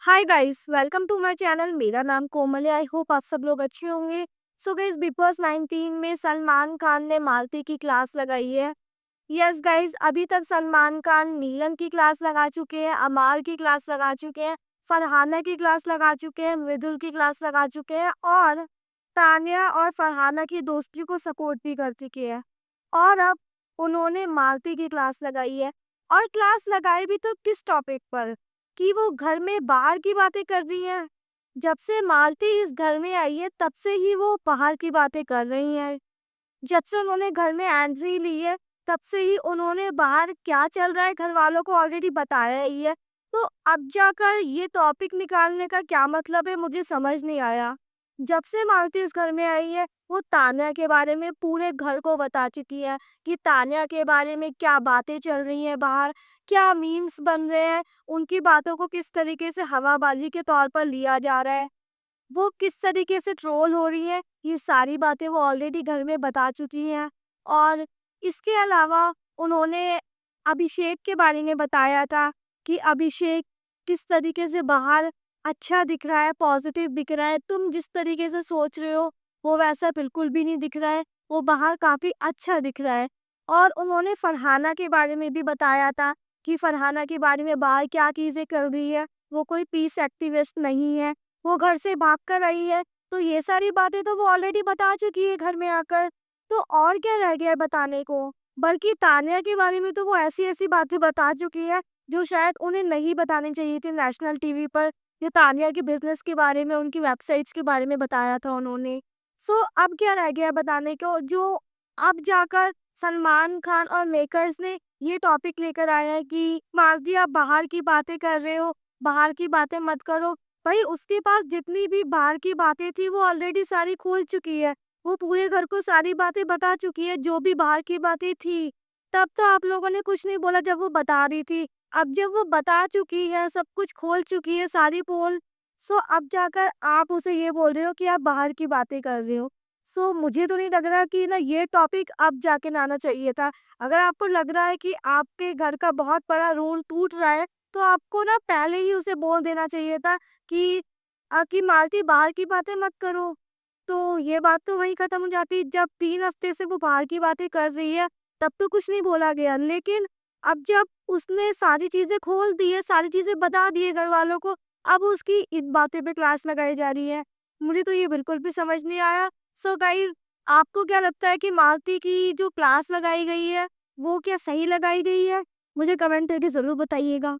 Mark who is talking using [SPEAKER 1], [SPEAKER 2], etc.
[SPEAKER 1] Hi guys, welcome to my channel. मेरा नाम कोमल है। आई होप आप सब लोग अच्छे होंगे। सो गाइस, बिग बॉस 19 में सलमान खान ने मालती की क्लास लगाई है। यस गाइस, अभी तक सलमान खान नीलम की क्लास लगा चुके हैं, अमार की क्लास लगा चुके हैं, फरहाना की क्लास लगा चुके हैं, मृदुल की क्लास लगा चुके हैं और तानिया और फरहाना की दोस्ती को सपोर्ट भी कर चुके हैं। और अब उन्होंने मालती की क्लास लगाई है। और क्लास लगाई भी तो किस टॉपिक पर, कि वो घर में बाहर की बातें कर रही है। जब से मालती इस घर में आई है तब से ही वो बाहर की बातें कर रही है। जब से उन्होंने घर में एंट्री ली है तब से ही उन्होंने बाहर क्या चल रहा है घर वालों को ऑलरेडी बताया ही है। तो अब जाकर ये टॉपिक निकालने का क्या मतलब है, मुझे समझ नहीं आया। जब से मालती इस घर में आई है वो तान्या के बारे में पूरे घर को बता चुकी है कि तान्या के बारे में क्या बातें चल रही हैं बाहर, क्या मीम्स बन रहे हैं, उनकी बातों को किस तरीके से हवाबाजी के तौर पर लिया जा रहा है, वो किस तरीके से ट्रोल हो रही हैं, ये सारी बातें वो ऑलरेडी घर में बता चुकी हैं। और इसके अलावा उन्होंने अभिषेक के बारे में बताया था कि अभिषेक किस तरीके से बाहर अच्छा दिख रहा है, पॉजिटिव दिख रहा है। तुम जिस तरीके से सोच रहे हो वो वैसा बिल्कुल भी नहीं दिख रहा है, वो बाहर काफ़ी अच्छा दिख रहा है। और उन्होंने फरहाना के बारे में भी बताया था कि फरहाना के बारे में बाहर क्या चीज़ें कर रही है, वो कोई पीस एक्टिविस्ट नहीं है, वो घर से भाग कर आई है। तो ये सारी बातें तो वो ऑलरेडी बता चुकी है घर में आकर। तो और क्या रह गया है बताने को? बल्कि तान्या के बारे में तो वो ऐसी-ऐसी बातें बता चुकी है जो शायद उन्हें नहीं बतानी चाहिए थी नेशनल टीवी पर। ये तान्या के बिज़नेस के बारे में, उनकी वेबसाइट्स के बारे में बताया था उन्होंने। सो अब क्या रह गया है बताने को, जो अब जाकर सलमान खान और मेकर्स ने ये टॉपिक लेकर आया है कि माज़ी आप बाहर की बातें कर रहे हो, बाहर की बातें मत करो। भाई उसके पास जितनी भी बाहर की बातें थी वो ऑलरेडी सारी खोल चुकी है। वो पूरे घर को सारी बातें बता चुकी है जो भी बाहर की बातें थी। तब तो आप लोगों ने कुछ नहीं बोला जब वो बता रही थी। अब जब वो बता चुकी है, सब कुछ खोल चुकी है सारी पोल, सो अब जाकर आप उसे ये बोल रहे हो कि आप बाहर की बातें कर रहे हो। सो मुझे तो नहीं लग रहा कि ना ये टॉपिक अब जाके ना आना चाहिए था। अगर आपको लग रहा है कि आपके घर का बहुत बड़ा रूल टूट रहा है तो आपको ना पहले ही उसे बोल देना चाहिए था कि मालती बाहर की बातें मत करो। तो ये बात तो वहीं खत्म हो जाती। जब 3 हफ्ते से वो बाहर की बातें कर रही है, तब तो कुछ नहीं बोला गया। लेकिन अब जब उसने सारी चीज़ें खोल दी है, सारी चीज़ें बता दी है घरवालों को, अब उसकी इन बातें पे क्लास लगाई जा रही है। मुझे तो ये बिल्कुल भी समझ नहीं आया। सो गाइस, आपको क्या लगता है कि मालती की जो क्लास लगाई गई है, वो क्या सही लगाई गई है? मुझे कमेंट करके ज़रूर बताइएगा।